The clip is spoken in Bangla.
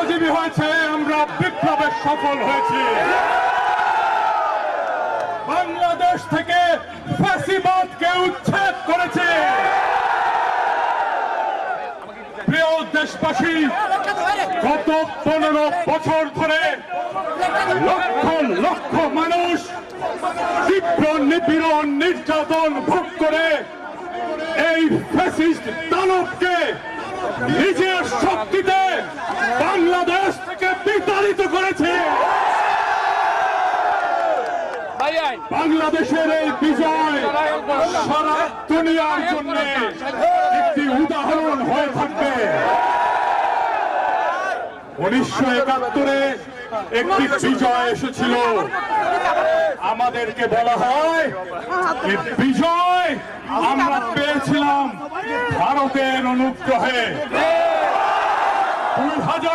সহজীবী হয়েছে, আমরা বিপ্লবে সফল হয়েছি। বাংলাদেশ থেকে ফ্যাসিবাদকে উচ্ছেদ করেছে। প্রিয় দেশবাসী, গত 15 বছর ধরে লক্ষ লক্ষ মানুষ তীব্র নিপীড়ন নির্যাতন ভোগ করে এই ফ্যাসিস্ট দানবকে নিজের শক্তিতে বাংলাদেশ থেকে বিতাড়িত করেছে। বাংলাদেশের এই বিজয় সারা দুনিয়ার জন্য একটি উদাহরণ হয়ে থাকবে। 1971-এ একটি বিজয় এসেছিল, আমাদেরকে বলা হয় এই বিজয় আমরা পেয়েছিলাম ভারতের অনুগ্রহে। 2000